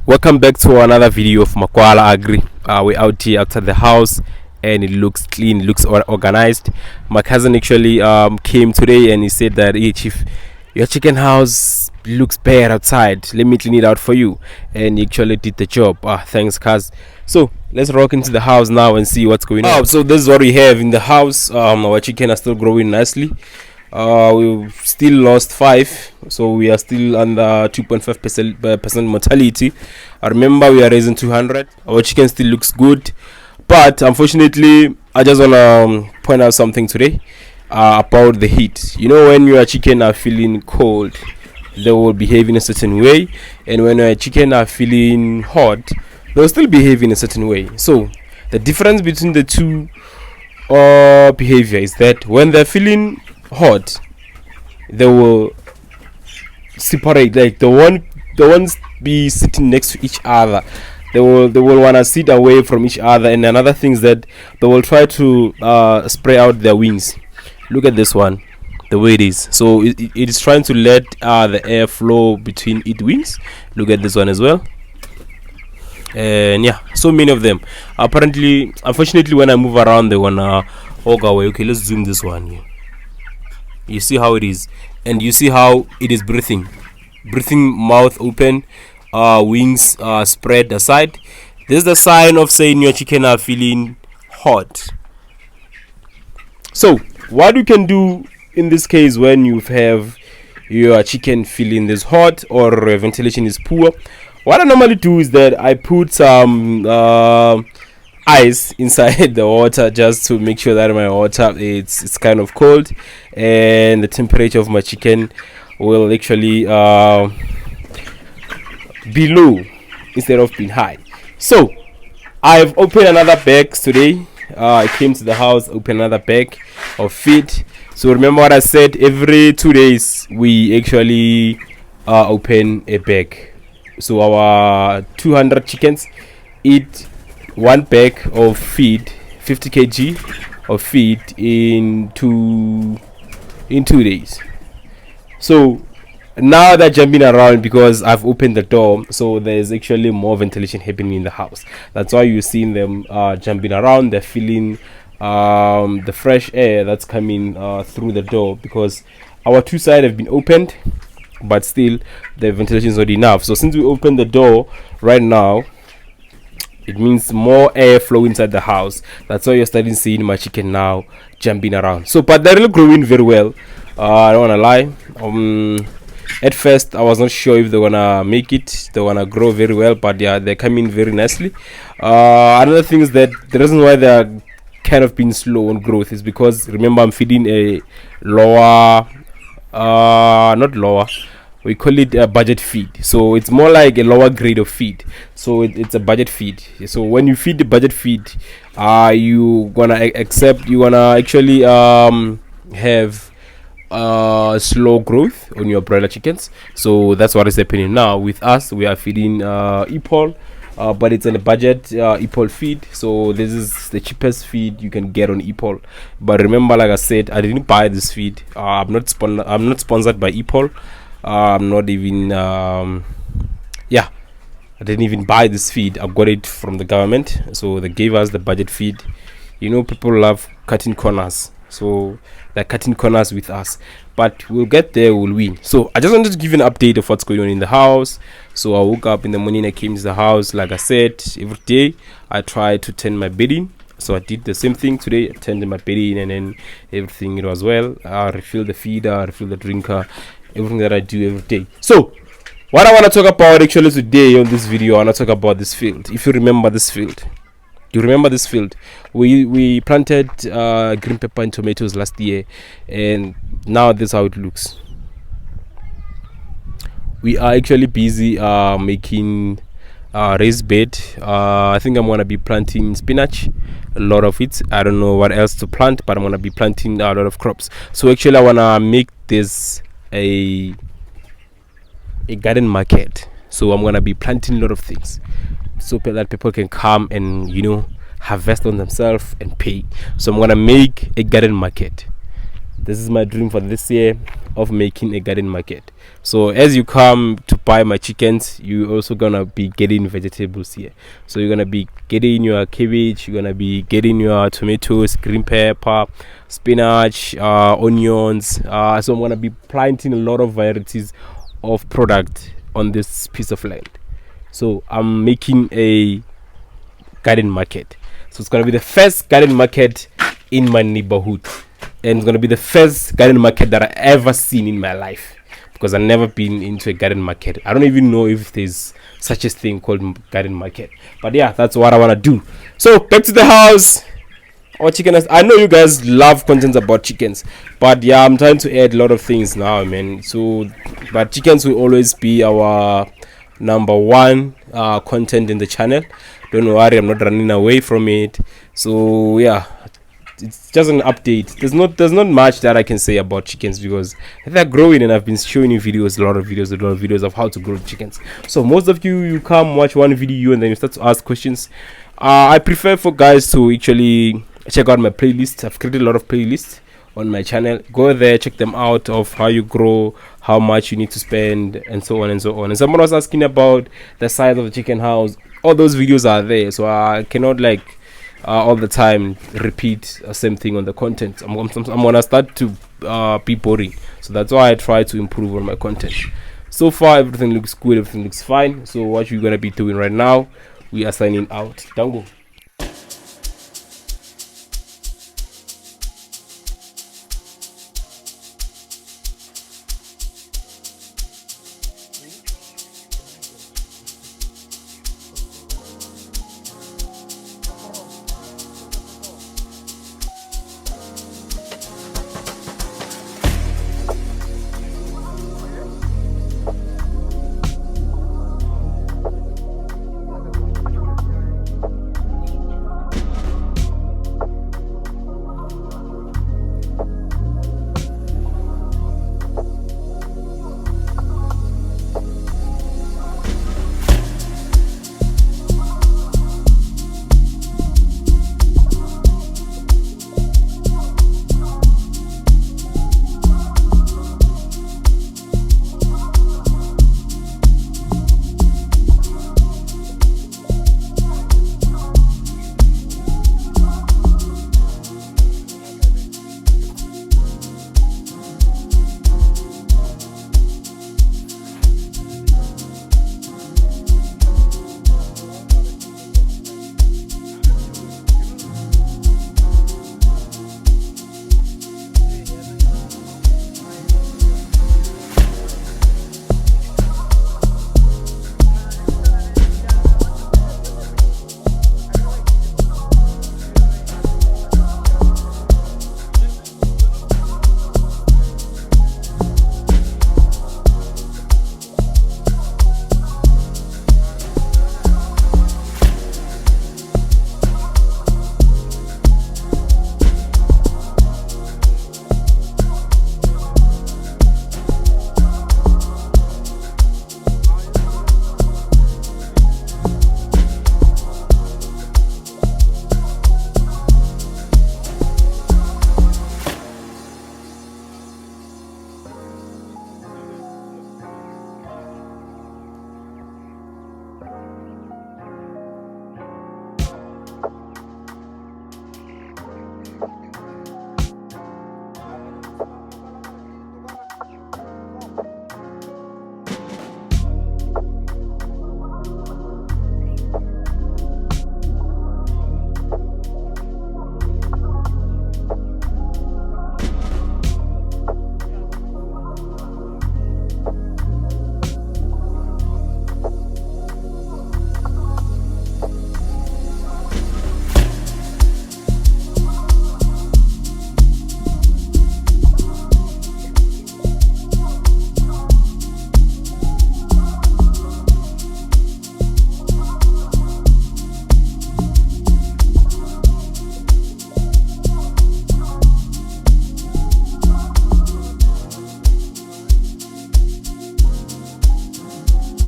Welcome back to another video of Makwala Agri. We're out here outside the house and it looks clean, looks organized. My cousin actually came today and he said that, hey chief, your chicken house looks bad outside, let me clean it out for you. And he actually did the job. Thanks cuz. So let's rock into the house now and see what's going on. So this is what we have in the house. Our chicken are still growing nicely. We've still lost 5, so we are still under 2.5% mortality. I remember we are raising 200. Our chicken still looks good, but unfortunately I just want to point out something today about the heat. You know, when your chicken are feeling cold, they will behave in a certain way, and when your chicken are feeling hot, they'll still behave in a certain way. So the difference between the two behavior is that when they're feeling hot, they will separate, like the ones be sitting next to each other. They will want to sit away from each other, and another thing is that they will try to spray out their wings. Look at this one, the way it is. So it is trying to let the air flow between its wings. Look at this one as well. And yeah, so many of them. Apparently, unfortunately, when I move around, they wanna walk away. Okay, let's zoom this one here. You see how it is, and you see how it is breathing, mouth open, wings spread aside. This is the sign of saying your chicken are feeling hot. So what you can do in this case when you have your chicken feeling this hot or ventilation is poor, what I normally do is that I put some ice inside the water just to make sure that my water it's kind of cold and the temperature of my chicken will actually be low instead of being high. So I've opened another bag today. I came to the house, opened another bag of feed. So remember what I said, every 2 days we actually open a bag. So our 200 chickens eat one bag of feed, 50 kg of feed in 2 days. So now they're jumping around because I've opened the door, so there's actually more ventilation happening in the house. That's why you're seeing them jumping around. They're feeling the fresh air that's coming through the door, because our two sides have been opened, but still the ventilation is not enough. So since we opened the door right now, it means more air flow inside the house. That's why you're starting seeing my chicken now jumping around. So but they're really growing very well. I don't want to lie. At first I was not sure if they're gonna make it, they wanna grow very well, but yeah, they're coming very nicely. Another thing is that the reason why they're kind of being slow on growth is because, remember, I'm feeding a lower not lower, we call it a budget feed, so it's more like a lower grade of feed. So it's a budget feed. So when you feed the budget feed, you gonna actually have slow growth on your broiler chickens. So that's what is happening now with us. We are feeding EPOL, but it's in a budget EPOL feed. So this is the cheapest feed you can get on EPOL. But remember, like I said, I didn't buy this feed. I'm not sponsored by EPOL. I'm not even I didn't even buy this feed. I got it from the government, so they gave us the budget feed. You know, people love cutting corners, so they're cutting corners with us, but we'll get there, we'll win. So I just wanted to give you an update of what's going on in the house. So I woke up in the morning, I came to the house. Like I said, every day I try to tend my bedding. So I did the same thing today. I tended my bedding, and then everything it was well. I refill the feeder, refill the drinker, everything that I do every day. So what I want to talk about actually today on this video, I want to talk about this field. If you remember this field, we planted green pepper and tomatoes last year, and now this is how it looks. We are actually busy making raised bed. I think I'm gonna be planting spinach, a lot of it. I don't know what else to plant, but I'm gonna be planting a lot of crops. So actually I wanna make this a garden market. So I'm gonna be planting a lot of things, so that people can come and, you know, harvest on themselves and pay. So I'm gonna make a garden market. This is my dream for this year of making a garden market. So as you come to buy my chickens, you also gonna be getting vegetables here. So you're gonna be getting your cabbage, you're gonna be getting your tomatoes, green pepper, spinach, onions. So I'm gonna be planting a lot of varieties of product on this piece of land. So I'm making a garden market. So it's gonna be the first garden market in my neighborhood, and it's gonna be the first garden market that I ever seen in my life, because I've never been into a garden market. I don't even know if there's such a thing called garden market. But yeah, that's what I want to do. So back to the house. Our chicken, I know you guys love content about chickens, but yeah, I'm trying to add a lot of things now, man. So but chickens will always be our number one content in the channel. Don't worry, I'm not running away from it. So yeah, it's just an update. There's not much that I can say about chickens, because they're growing, and I've been showing you a lot of videos of how to grow chickens. So most of you come watch one video and then you start to ask questions. I prefer for guys to actually check out my playlist. I've created a lot of playlists on my channel. Go there, check them out, of how you grow, how much you need to spend, and so on and so on. And someone was asking about the size of the chicken house. All those videos are there, so I cannot all the time repeat the same thing on the content. I'm gonna start to be boring, so that's why I try to improve on my content. So far everything looks good, everything looks fine. So what we're gonna be doing right now, we are signing out. Dango.